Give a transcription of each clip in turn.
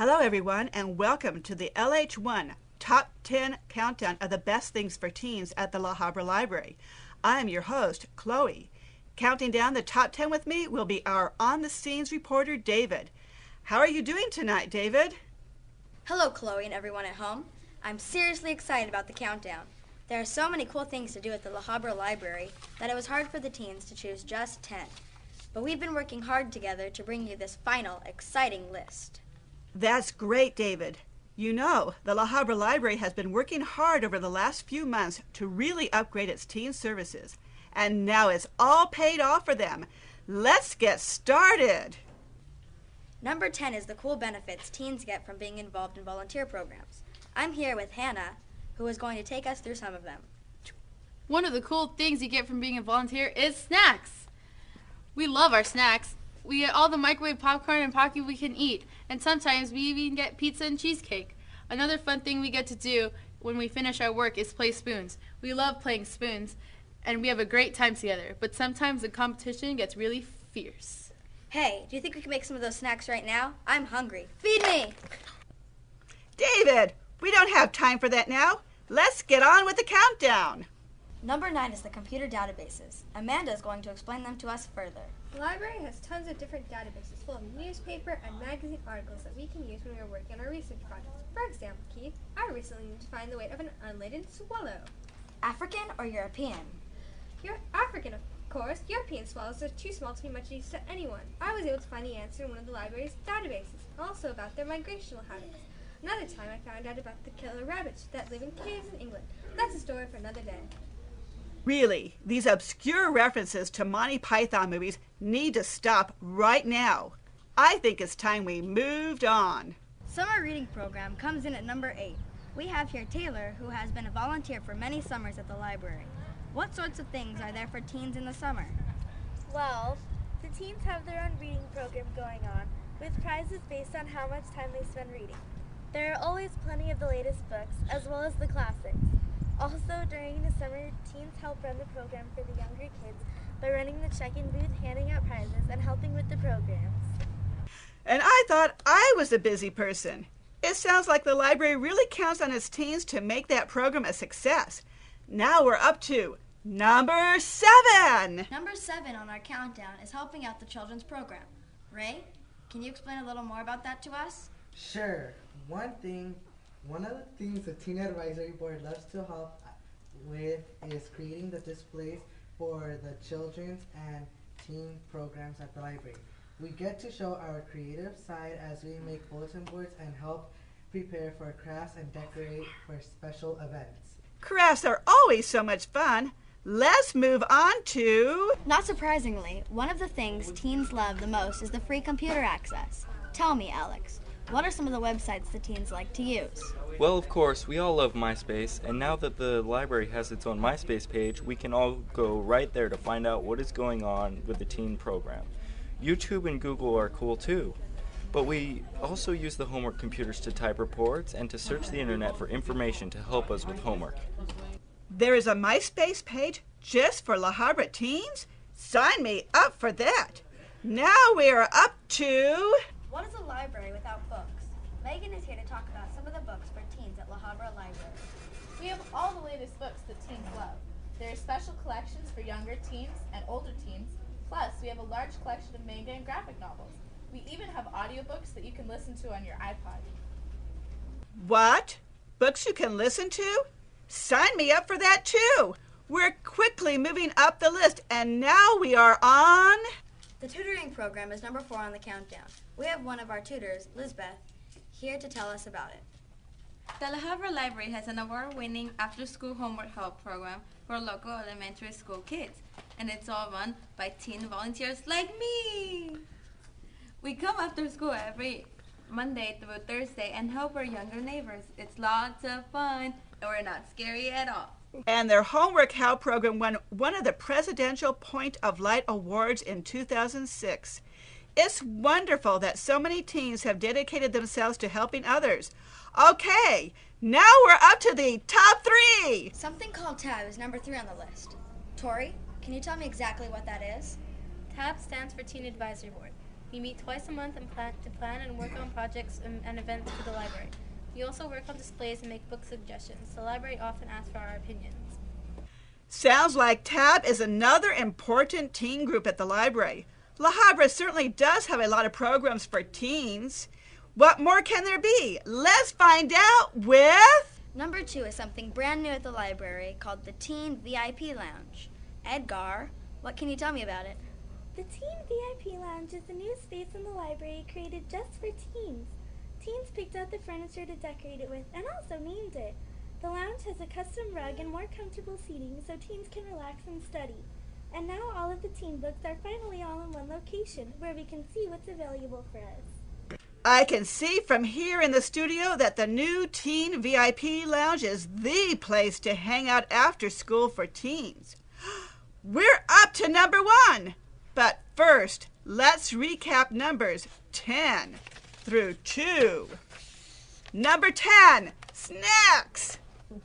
Hello everyone and welcome to the LH1 Top 10 Countdown of the Best Things for Teens at the La Habra Library. I am your host, Chloe. Counting down the top 10 with me will be our on-the-scenes reporter, David. How are you doing tonight, David? Hello, Chloe and everyone at home. I'm seriously excited about the countdown. There are so many cool things to do at the La Habra Library that it was hard for the teens to choose just 10. But we've been working hard together to bring you this final, exciting list. That's great, David. You know, the La Habra Library has been working hard over the last few months to really upgrade its teen services. And now it's all paid off for them. Let's get started. Number 10 is the cool benefits teens get from being involved in volunteer programs. I'm here with Hannah, who is going to take us through some of them. One of the cool things you get from being a volunteer is snacks. We love our snacks. We get all the microwave popcorn and Pocky we can eat, and sometimes we even get pizza and cheesecake. Another fun thing we get to do when we finish our work is play spoons. We love playing spoons, and we have a great time together, but sometimes the competition gets really fierce. Hey, do you think we can make some of those snacks right now? I'm hungry. Feed me! David, we don't have time for that now. Let's get on with the countdown. Number 9 is the computer databases. Amanda is going to explain them to us further. The library has tons of different databases full of newspaper and magazine articles that we can use when we are working on our research projects. For example, Keith, I recently needed to find the weight of an unladen swallow. African or European? You're African, of course. European swallows are too small to be much use to anyone. I was able to find the answer in one of the library's databases, also about their migrational habits. Another time I found out about the killer rabbits that live in caves in England. That's a story for another day. Really, these obscure references to Monty Python movies need to stop right now. I think it's time we moved on. Summer reading program comes in at number 8. We have here Taylor, who has been a volunteer for many summers at the library. What sorts of things are there for teens in the summer? Well, the teens have their own reading program going on, with prizes based on how much time they spend reading. There are always plenty of the latest books, as well as the classics. Also, during the summer, teens help run the program for the younger kids by running the check-in booth, handing out prizes, and helping with the programs. And I thought I was a busy person. It sounds like the library really counts on its teens to make that program a success. Now we're up to number 7. Number 7 on our countdown is helping out the children's program. Ray, can you explain a little more about that to us? Sure. One of the things the Teen Advisory Board loves to help with is creating the displays for the children's and teen programs at the library. We get to show our creative side as we make bulletin boards and help prepare for crafts and decorate for special events. Crafts are always so much fun. Let's move on to... Not surprisingly, one of the things teens love the most is the free computer access. Tell me, Alex, what are some of the websites the teens like to use? Well, of course, we all love MySpace, and now that the library has its own MySpace page, we can all go right there to find out what is going on with the teen program. YouTube and Google are cool too, but we also use the homework computers to type reports and to search the internet for information to help us with homework. There is a MySpace page just for La Habra teens? Sign me up for that. Now we are up to... What is a library without books? Megan is here to talk about some of the books for teens at La Habra Library. We have all the latest books that teens love. There are special collections for younger teens and older teens. Plus, we have a large collection of manga and graphic novels. We even have audiobooks that you can listen to on your iPod. What? Books you can listen to? Sign me up for that too. We're quickly moving up the list, and now we are on... The tutoring program is number 4 on the countdown. We have one of our tutors, Lizbeth, here to tell us about it. The La Habra Library has an award-winning after-school homework help program for local elementary school kids, and it's all run by teen volunteers like me. We come after school every Monday through Thursday and help our younger neighbors. It's lots of fun, and we're not scary at all. And their homework help program won one of the Presidential Point of Light Awards in 2006. It's wonderful that so many teens have dedicated themselves to helping others. Okay, now we're up to the top 3. Something called TAB is number 3 on the list. Tori, can you tell me exactly what that is? TAB stands for Teen Advisory Board. We meet twice a month and plan and work on projects and events for the library. We also work on displays and make book suggestions. The library often asks for our opinions. Sounds like TAB is another important teen group at the library. La Habra certainly does have a lot of programs for teens. What more can there be? Let's find out with... Number 2 is something brand new at the library called the Teen VIP Lounge. Edgar, what can you tell me about it? The Teen VIP Lounge is a new space in the library created just for teens. Teens picked out the furniture to decorate it with and also named it. The lounge has a custom rug and more comfortable seating so teens can relax and study. And now all of the teen books are finally all in one location where we can see what's available for us. I can see from here in the studio that the new Teen VIP Lounge is the place to hang out after school for teens. We're up to number 1. But first, let's recap numbers 10 through 2. Number 10, snacks.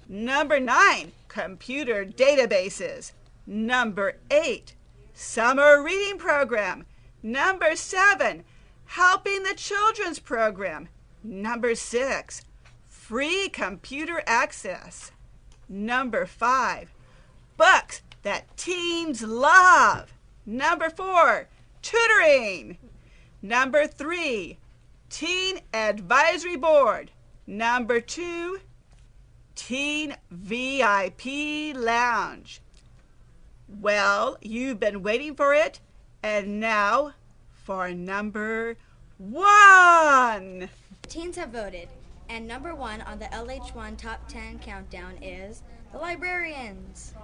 Number 9, computer databases. Number 8, summer reading program. Number 7, helping the children's program. Number 6, free computer access. Number 5, books that teens love. Number 4, tutoring. Number 3, teen advisory board. Number 2, teen VIP lounge. Well, you've been waiting for it, and now for number 1. Teens have voted, and number 1 on the LH1 Top 10 countdown is the librarians.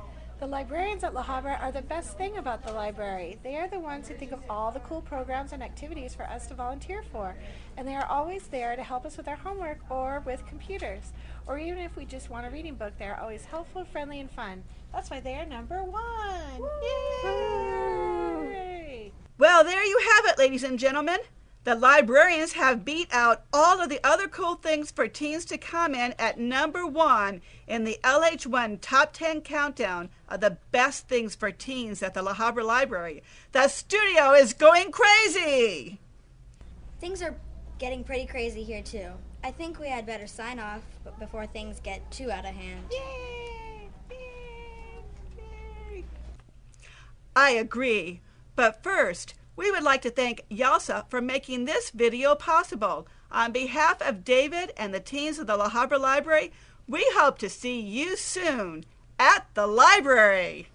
The librarians at La Habra are the best thing about the library. They are the ones who think of all the cool programs and activities for us to volunteer for, and they are always there to help us with our homework or with computers. Or even if we just want a reading book, they are always helpful, friendly, and fun. That's why they are number 1. Yay! Well, there you have it, ladies and gentlemen. The librarians have beat out all of the other cool things for teens to come in at number 1 in the LH1 Top 10 countdown of the best things for teens at the La Habra Library. The studio is going crazy! Things are getting pretty crazy here, too. I think we had better sign off before things get too out of hand. Yay! Yay! Yay! I agree. But first, we would like to thank YALSA for making this video possible. On behalf of David and the teens of the La Habra Library, we hope to see you soon at the library.